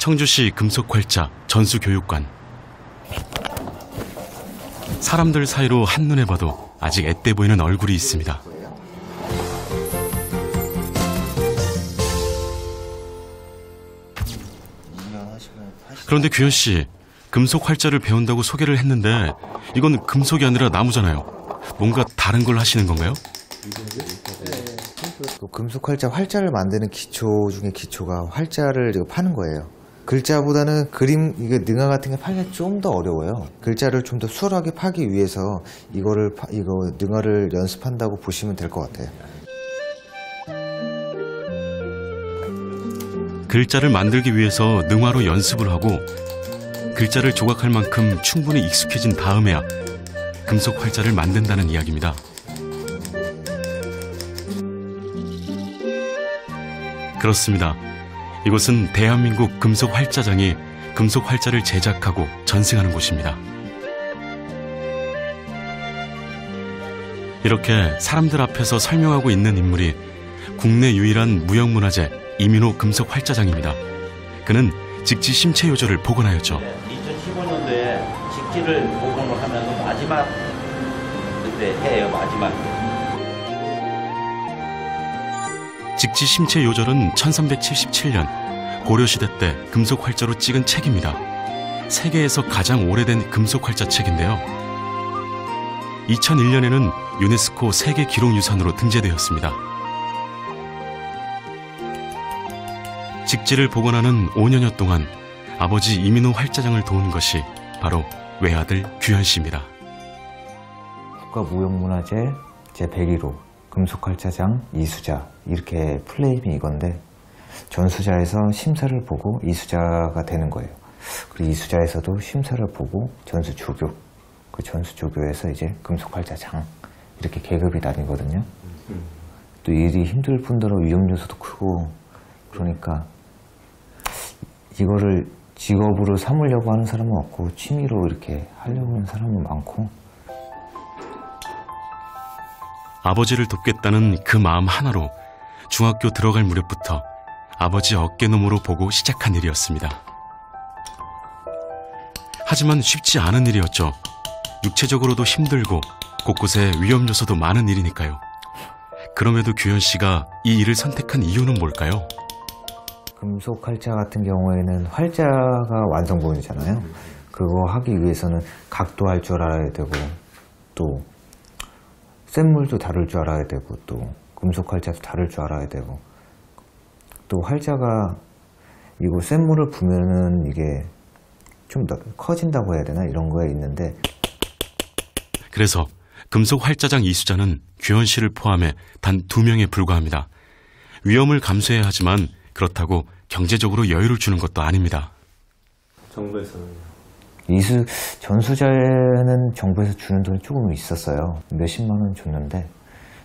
청주시 금속활자 전수교육관. 사람들 사이로 한눈에 봐도 아직 앳돼 보이는 얼굴이 있습니다. 그런데 규현 씨, 금속 활자를 배운다고 소개를 했는데 이건 금속이 아니라 나무잖아요. 뭔가 다른 걸 하시는 건가요? 금속 활자를 만드는 기초 중에 기초가 활자를 파는 거예요. 글자보다는 그림, 이게 능화 같은 게 파기가 좀 더 어려워요. 글자를 좀 더 수월하게 파기 위해서 이거 능화를 연습한다고 보시면 될 것 같아요. 글자를 만들기 위해서 능화로 연습을 하고 글자를 조각할 만큼 충분히 익숙해진 다음에야 금속 활자를 만든다는 이야기입니다. 그렇습니다. 이곳은 대한민국 금속 활자장이 금속 활자를 제작하고 전승하는 곳입니다. 이렇게 사람들 앞에서 설명하고 있는 인물이 국내 유일한 무형문화재 이민호 금속 활자장입니다. 그는 직지 심체 요절을 복원하였죠. 2015년도에 직지를 복원을 하면서 마지막 그때 해예요. 마지막. 직지 심체 요절은 1377년 고려시대 때 금속 활자로 찍은 책입니다. 세계에서 가장 오래된 금속 활자 책인데요. 2001년에는 유네스코 세계 기록유산으로 등재되었습니다. 직지를 복원하는 5년여 동안 아버지 이민호 활자장을 도운 것이 바로 외아들 규현 씨입니다. 국가무형문화재 제101호 금속활자장 이수자, 이렇게 플레임이 이건데 전수자에서 심사를 보고 이수자가 되는 거예요. 그리고 이수자에서도 심사를 보고 전수조교, 그 전수조교에서 이제 금속활자장, 이렇게 계급이 나뉘거든요. 또 일이 힘들 뿐더러 위험 요소도 크고, 그러니까 이거를 직업으로 삼으려고 하는 사람은 없고 취미로 이렇게 하려고 하는 사람은 많고. 아버지를 돕겠다는 그 마음 하나로 중학교 들어갈 무렵부터 아버지 어깨너머로 보고 시작한 일이었습니다. 하지만 쉽지 않은 일이었죠. 육체적으로도 힘들고 곳곳에 위험 요소도 많은 일이니까요. 그럼에도 규현 씨가 이 일을 선택한 이유는 뭘까요? 금속 활자 같은 경우에는 활자가 완성본이잖아요. 그거 하기 위해서는 각도 할 줄 알아야 되고, 또 쇳물도 다룰 줄 알아야 되고, 또 금속 활자도 다룰 줄 알아야 되고, 또 활자가 이거 쇳물을 부면은 이게 좀 더 커진다고 해야 되나, 이런 거에 있는데. 그래서 금속 활자장 이수자는 규현 씨를 포함해 단 2명에 불과합니다. 위험을 감수해야 하지만 그렇다고 경제적으로 여유를 주는 것도 아닙니다. 정부에서는요? 전수자에는 정부에서 주는 돈이 조금 있었어요. 몇십만 원 줬는데,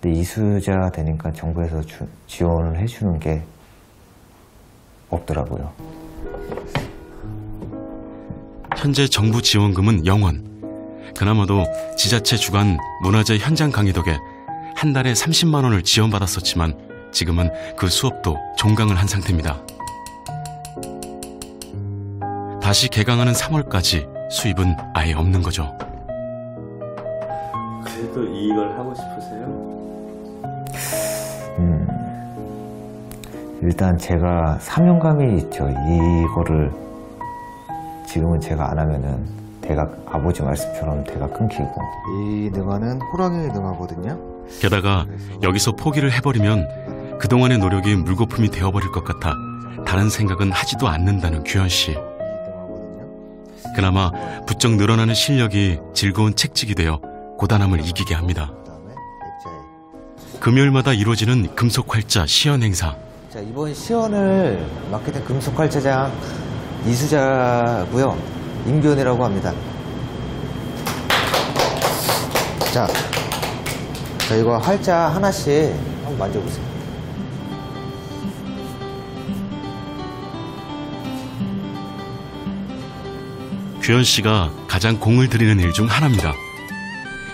근데 이수자가 되니까 정부에서 지원을 해주는 게 없더라고요. 현재 정부 지원금은 0원. 그나마도 지자체 주관 문화재 현장 강의 덕에 한 달에 30만 원을 지원받았었지만 지금은 그 수업도 종강을 한 상태입니다. 다시 개강하는 3월까지 수입은 아예 없는 거죠. 그래도 이걸 하고 싶으세요? 일단 제가 사명감이 있죠. 이거를 지금은 제가 안 하면은 아버지 말씀처럼 대가 끊기고. 이 능화는 호랑이 능화거든요. 게다가 여기서 포기를 해버리면 그동안의 노력이 물거품이 되어버릴 것 같아 다른 생각은 하지도 않는다는 규현 씨. 그나마 부쩍 늘어나는 실력이 즐거운 책찍이 되어 고단함을 이기게 합니다. 금요일마다 이루어지는 금속활자 시연 행사. 자, 이번 시연을 맡게 된 금속활자장 이수자고요. 임교훈이라고 합니다. 자, 이거 활자 하나씩 한번 만져보세요. 규현 씨가 가장 공을 들이는 일 중 하나입니다.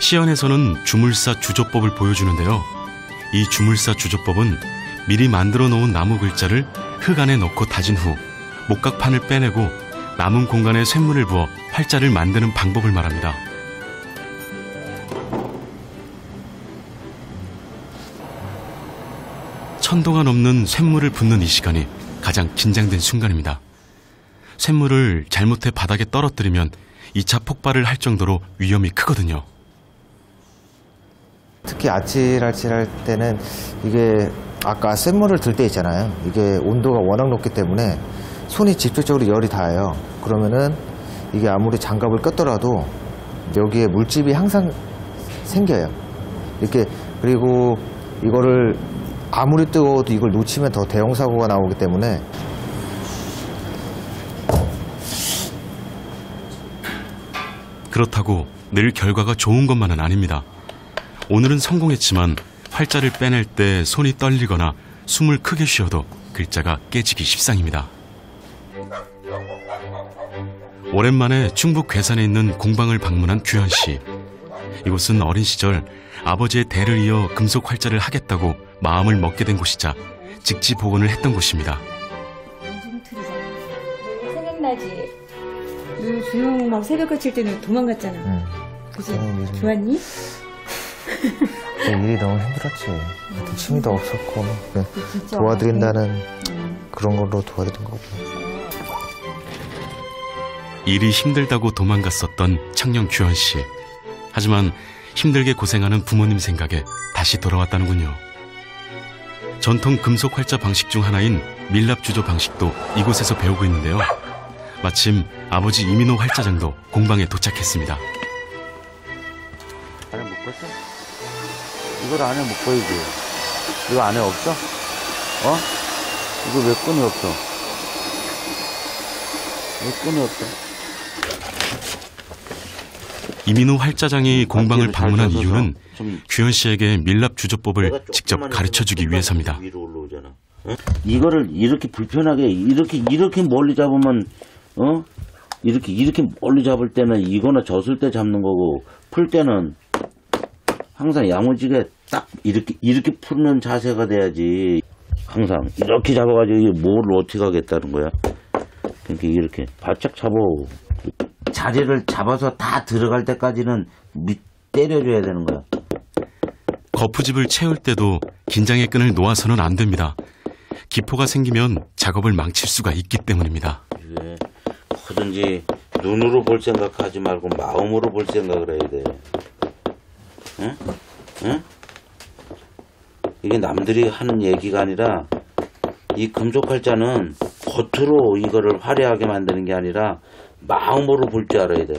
시연에서는 주물사 주조법을 보여주는데요. 이 주물사 주조법은 미리 만들어 놓은 나무 글자를 흙 안에 넣고 다진 후 목각판을 빼내고 남은 공간에 쇳물을 부어 활자를 만드는 방법을 말합니다. 천도가 넘는 쇳물을 붓는 이 시간이 가장 긴장된 순간입니다. 쇳물을 잘못해 바닥에 떨어뜨리면 2차 폭발을 할 정도로 위험이 크거든요. 특히 아찔아찔할 때는 이게 아까 쇳물을 들 때 있잖아요. 이게 온도가 워낙 높기 때문에 손이 직접적으로 열이 닿아요. 그러면은 이게 아무리 장갑을 꼈더라도 여기에 물집이 항상 생겨요. 이렇게. 그리고 이거를 아무리 뜨거워도 이걸 놓치면 더 대형 사고가 나오기 때문에 그렇다고 늘 결과가 좋은 것만은 아닙니다. 오늘은 성공했지만 활자를 빼낼 때 손이 떨리거나 숨을 크게 쉬어도 글자가 깨지기 십상입니다. 오랜만에 충북 괴산에 있는 공방을 방문한 규현 씨. 이곳은 어린 시절 아버지의 대를 이어 금속 활자를 하겠다고 마음을 먹게 된 곳이자 직지 복원을 했던 곳입니다. 생각나지? 너 조용 막 새벽 거칠 때는 도망갔잖아. 그지? 좋았니? 일이 너무 힘들었지. 취미도 없었고 도와드린다는 그런 걸로 도와드린 거고. 일이 힘들다고 도망갔었던 청년 규현 씨. 하지만 힘들게 고생하는 부모님 생각에 다시 돌아왔다는군요. 전통 금속 활자 방식 중 하나인 밀랍주조 방식도 이곳에서 배우고 있는데요. 마침 아버지 이민호 활자장도 공방에 도착했습니다. 안에 묶었어? 이걸 안에 묶어야지. 이거 안에 없어? 어? 이거 왜 끈이 없어? 왜 끈이 없어? 이민호 활자장이 공방을 방문한 이유는 규현 씨에게 밀랍주조법을 직접 가르쳐주기 위해서입니다. 위로 올라오잖아. 어? 이거를 이렇게 불편하게 이렇게 멀리 잡으면 이렇게 멀리 잡을 때는 이거나 젖을 때 잡는 거고, 풀 때는 항상 야무지게 딱 이렇게 푸는 자세가 돼야지. 항상 이렇게 잡아가지고 뭘 어떻게 하겠다는 거야. 그러니까 이렇게 바짝 잡아. 자리를 잡아서 다 들어갈 때까지는 때려줘야 되는 거야. 거푸집을 채울 때도 긴장의 끈을 놓아서는 안 됩니다. 기포가 생기면 작업을 망칠 수가 있기 때문입니다. 이게 뭐든지 눈으로 볼 생각하지 말고 마음으로 볼 생각을 해야 돼. 응? 응? 이게 남들이 하는 얘기가 아니라 이 금속 활자는 겉으로 이거를 화려하게 만드는 게 아니라 마음으로 볼 줄 알아야 돼.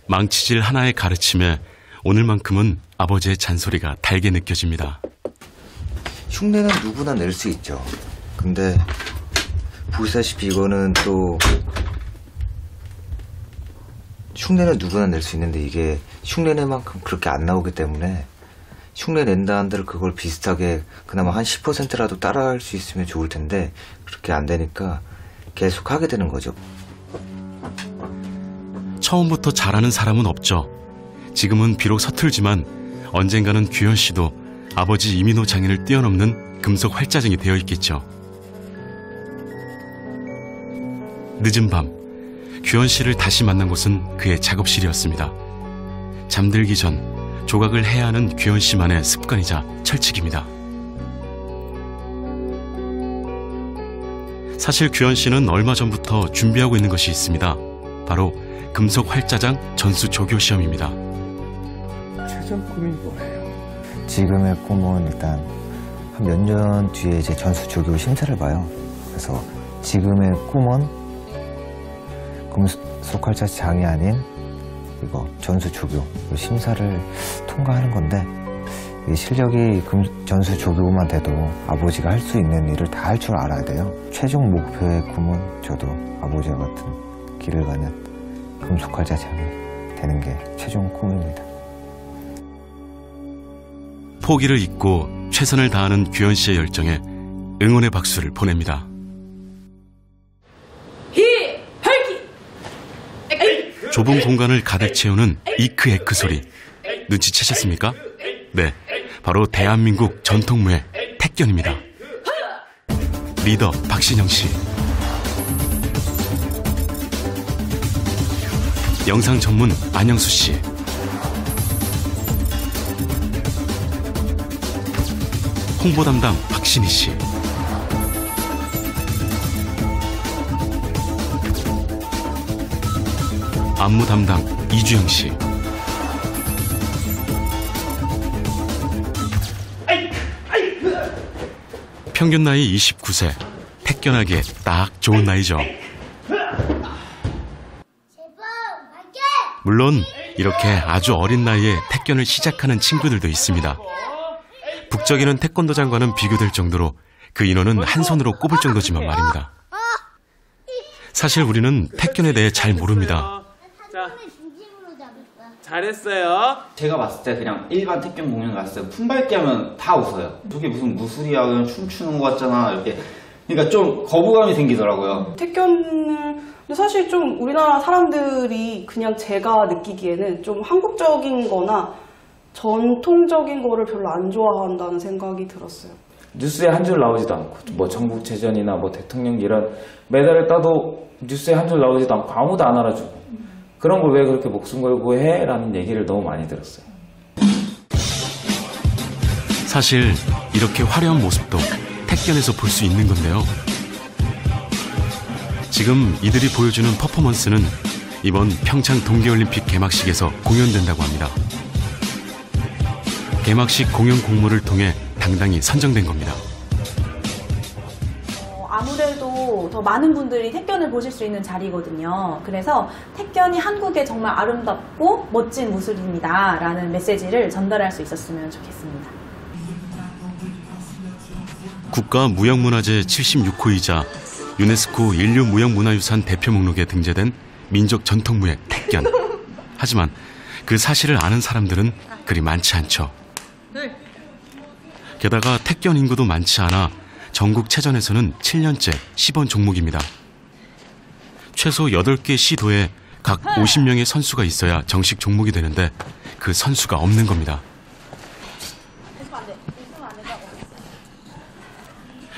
망치질 하나의 가르침에 오늘만큼은 아버지의 잔소리가 달게 느껴집니다. 흉내는 누구나 낼 수 있죠. 근데 보시다시피 이거는 또 흉내는 누구나 낼 수 있는데 이게 흉내내만큼 그렇게 안 나오기 때문에 흉내 낸다 한들 그걸 비슷하게 그나마 한 10%라도 따라할 수 있으면 좋을 텐데 그렇게 안 되니까 계속 하게 되는 거죠. 처음부터 잘하는 사람은 없죠. 지금은 비록 서툴지만 언젠가는 규현 씨도 아버지 이민호 장인을 뛰어넘는 금속 활자증이 되어 있겠죠. 늦은 밤, 규현 씨를 다시 만난 곳은 그의 작업실이었습니다. 잠들기 전 조각을 해야 하는 규현 씨만의 습관이자 철칙입니다. 사실 규현 씨는 얼마 전부터 준비하고 있는 것이 있습니다. 바로 금속 활자장 전수 조교 시험입니다. 최종 꿈이 뭐예요? 지금의 꿈은 일단 한 몇 년 뒤에 이제 전수 조교 심사를 봐요. 그래서 지금의 꿈은 금속 활자장이 아닌 이거 전수 조교 심사를 통과하는 건데 이 실력이 전수 조교만 돼도 아버지가 할 수 있는 일을 다 할 줄 알아야 돼요. 최종 목표의 꿈은 저도 아버지와 같은 길을 가는 금속 활자장이 되는 게 최종 꿈입니다. 포기를 잇고 최선을 다하는 규현 씨의 열정에 응원의 박수를 보냅니다. 좁은 공간을 가득 채우는 이크에크 소리. 눈치채셨습니까? 네, 바로 대한민국 전통무예 택견입니다. 리더 박신영 씨, 영상 전문 안영수 씨, 홍보 담당 박신희 씨, 안무 담당 이주영 씨, 평균 나이 29세, 택견하기에 딱 좋은 나이죠. 물론 이렇게 아주 어린 나이에 택견을 시작하는 친구들도 있습니다. 북적이는 태권도장과는 비교될 정도로 그 인원은 한 손으로 꼽을 정도지만 말입니다. 사실 우리는 택견에 대해 잘 모릅니다. 자, 잘했어요. 제가 봤을 때 그냥 일반 택견 공연 갔을 때 품밟기 하면 다 웃어요. 저게 무슨 무술이야, 그냥 춤추는 것 같잖아, 이렇게. 그러니까 좀 거부감이 생기더라고요. 택견을 사실 좀 우리나라 사람들이 그냥 제가 느끼기에는 좀 한국적인 거나 전통적인 거를 별로 안 좋아한다는 생각이 들었어요. 뉴스에 한 줄 나오지도 않고 뭐 전국체전이나 뭐 대통령 이런 메달을 따도 뉴스에 한 줄 나오지도 않고 아무도 안 알아주고 그런 걸 왜 그렇게 목숨 걸고 해? 라는 얘기를 너무 많이 들었어요. 사실 이렇게 화려한 모습도 택견에서 볼 수 있는 건데요. 지금 이들이 보여주는 퍼포먼스는 이번 평창 동계올림픽 개막식에서 공연된다고 합니다. 개막식 공연 공모를 통해 당당히 선정된 겁니다. 아무래도 더 많은 분들이 택견을 보실 수 있는 자리거든요. 그래서 택견이 한국의 정말 아름답고 멋진 무술입니다 라는 메시지를 전달할 수 있었으면 좋겠습니다. 국가무형문화재 76호이자 유네스코 인류무형문화유산 대표 목록에 등재된 민족 전통무예 택견. 하지만 그 사실을 아는 사람들은 그리 많지 않죠. 게다가 택견 인구도 많지 않아 전국체전에서는 7년째 시범 종목입니다. 최소 8개 시도에 각 50명의 선수가 있어야 정식 종목이 되는데 그 선수가 없는 겁니다.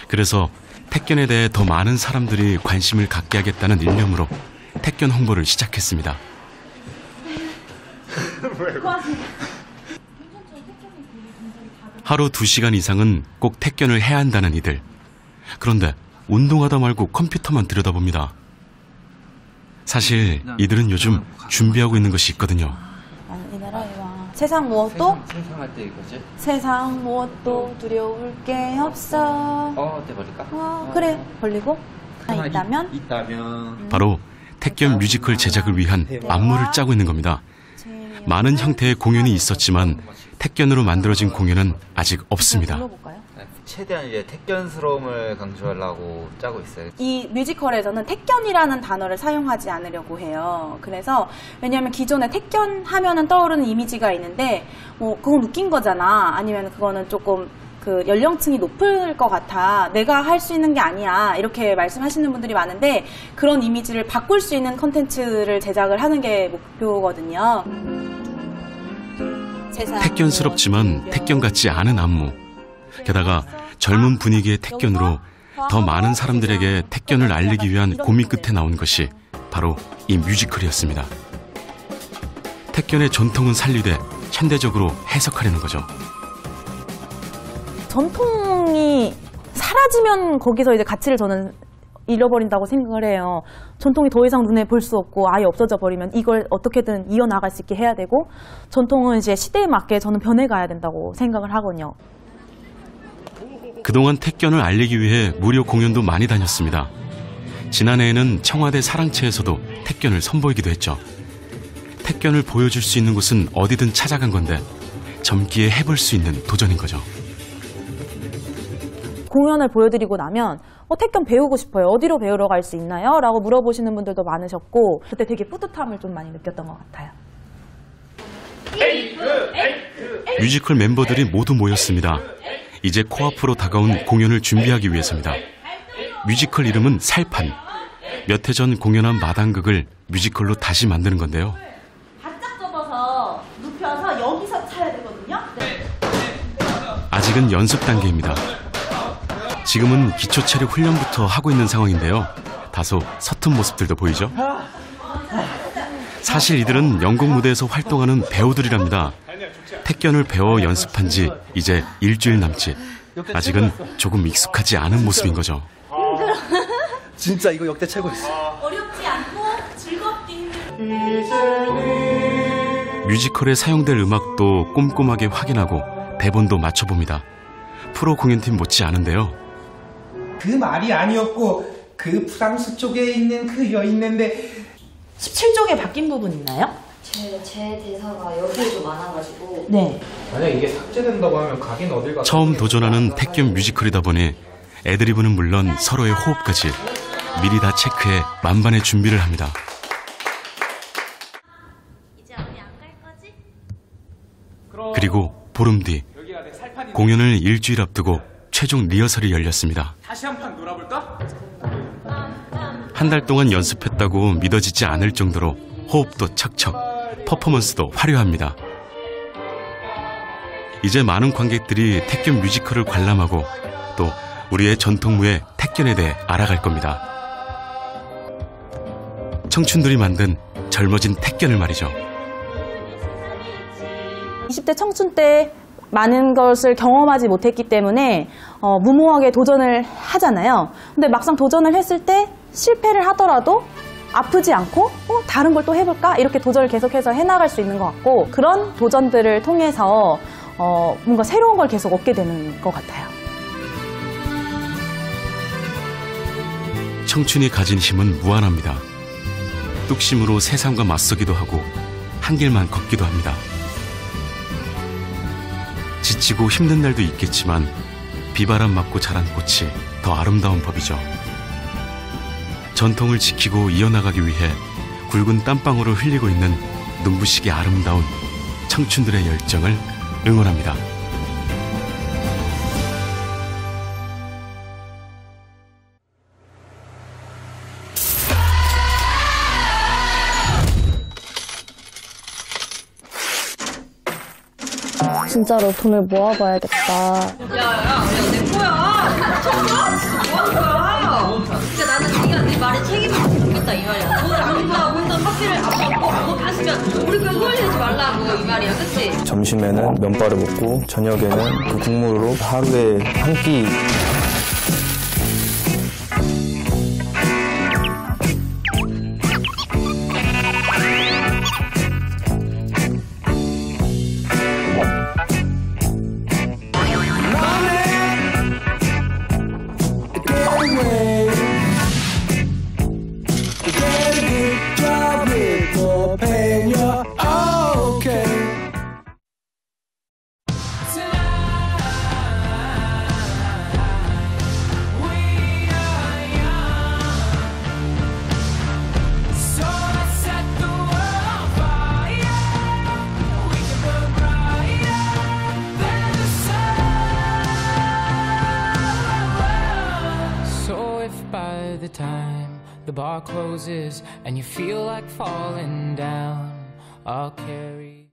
그래서 택견에 대해 더 많은 사람들이 관심을 갖게 하겠다는 일념으로 택견 홍보를 시작했습니다. 하루 2시간 이상은 꼭 택견을 해야 한다는 이들. 그런데 운동하다 말고 컴퓨터만 들여다봅니다. 사실 이들은 요즘 준비하고 있는 것이 있거든요. 세상 무엇도 생상할 때 이거지? 세상 무엇도 두려울 게 없어. 떼버릴까? 그래, 벌리고 하나 있다면 바로 택견 뮤지컬 제작을 위한 안무를 짜고 있는 겁니다. 많은 형태의 공연이 있었지만 택견으로 만들어진 공연은 아직 없습니다. 최대한 이제 택견스러움을 강조하려고 짜고 있어요. 이 뮤지컬에서는 택견이라는 단어를 사용하지 않으려고 해요. 그래서 왜냐하면 기존에 택견 하면은 떠오르는 이미지가 있는데 뭐 그건 웃긴 거잖아. 아니면 그거는 조금 그 연령층이 높을 것 같아. 내가 할 수 있는 게 아니야. 이렇게 말씀하시는 분들이 많은데 그런 이미지를 바꿀 수 있는 콘텐츠를 제작을 하는 게 목표거든요. 택견스럽지만 택견 같지 않은 안무. 게다가 젊은 분위기의 택견으로 더 많은 사람들에게 택견을 알리기 위한 고민 끝에 나온 것이 바로 이 뮤지컬이었습니다. 택견의 전통은 살리되 현대적으로 해석하려는 거죠. 전통이 사라지면 거기서 이제 가치를 저는 잃어버린다고 생각을 해요. 전통이 더 이상 눈에 볼 수 없고 아예 없어져 버리면 이걸 어떻게든 이어나갈 수 있게 해야 되고 전통은 이제 시대에 맞게 저는 변해가야 된다고 생각을 하거든요. 그동안 택견을 알리기 위해 무료 공연도 많이 다녔습니다. 지난해에는 청와대 사랑채에서도 택견을 선보이기도 했죠. 택견을 보여줄 수 있는 곳은 어디든 찾아간 건데 젊기에 해볼 수 있는 도전인 거죠. 공연을 보여드리고 나면 택견 배우고 싶어요. 어디로 배우러 갈 수 있나요? 라고 물어보시는 분들도 많으셨고 그때 되게 뿌듯함을 좀 많이 느꼈던 것 같아요. 뮤지컬 멤버들이 모두 모였습니다. 이제 코앞으로 다가온 공연을 준비하기 위해서입니다. 뮤지컬 이름은 살판. 몇 해 전 공연한 마당극을 뮤지컬로 다시 만드는 건데요. 바짝 접어서 눕혀서 여기서 차야 되거든요. 아직은 연습 단계입니다. 지금은 기초체력 훈련부터 하고 있는 상황인데요. 다소 서툰 모습들도 보이죠? 사실 이들은 연극 무대에서 활동하는 배우들이랍니다. 택견을 배워 연습한 지 이제 일주일 남짓. 아직은 조금 익숙하지 않은 모습인 거죠. 진짜 이거 역대 최고였어. 어렵지 않고 즐겁게. 뮤지컬에 사용될 음악도 꼼꼼하게 확인하고 대본도 맞춰봅니다. 프로 공연팀 못지 않은데요. 그 말이 아니었고 그 프랑스 쪽에 있는 그 여인인데 17쪽에 바뀐 부분 있나요? 제 대사가 여기에 좀 많아가지고. 네. 만약 이게 삭제된다고 하면 가긴 어딜 가. 처음 도전하는 택견 뮤지컬이다 보니 애드리브는 물론 서로의 호흡까지 미리 다 체크해 만반의 준비를 합니다. 그리고 보름 뒤 공연을 일주일 앞두고 최종 리허설이 열렸습니다. 다시 한 판 놀아볼까? 한 달 동안 연습했다고 믿어지지 않을 정도로 호흡도 척척, 퍼포먼스도 화려합니다. 이제 많은 관객들이 택견 뮤지컬을 관람하고 또 우리의 전통무예 택견에 대해 알아갈 겁니다. 청춘들이 만든 젊어진 택견을 말이죠. 20대 청춘 때 많은 것을 경험하지 못했기 때문에 무모하게 도전을 하잖아요. 근데 막상 도전을 했을 때 실패를 하더라도 아프지 않고 다른 걸 또 해볼까? 이렇게 도전을 계속해서 해나갈 수 있는 것 같고, 그런 도전들을 통해서 뭔가 새로운 걸 계속 얻게 되는 것 같아요. 청춘이 가진 힘은 무한합니다. 뚝심으로 세상과 맞서기도 하고 한 길만 걷기도 합니다. 지치고 힘든 날도 있겠지만 비바람 맞고 자란 꽃이 더 아름다운 법이죠. 전통을 지키고 이어나가기 위해 굵은 땀방울을 흘리고 있는 눈부시게 아름다운 청춘들의 열정을 응원합니다. 진짜로 돈을 모아봐야겠다. 야야야, 내 거야. 미쳤어? 뭐 하는 거야? 진짜 나는 네가 내 말에 책임을 져서 좋겠다 이 말이야. 너가 혼자 커피를 안 먹고 너 갔으면 우리 그거 흘리지 말라고 이 말이야, 그치? 점심에는 면발을 먹고 저녁에는 그 국물로 하루에 한 끼. By the time the bar closes and you feel like falling down, I'll carry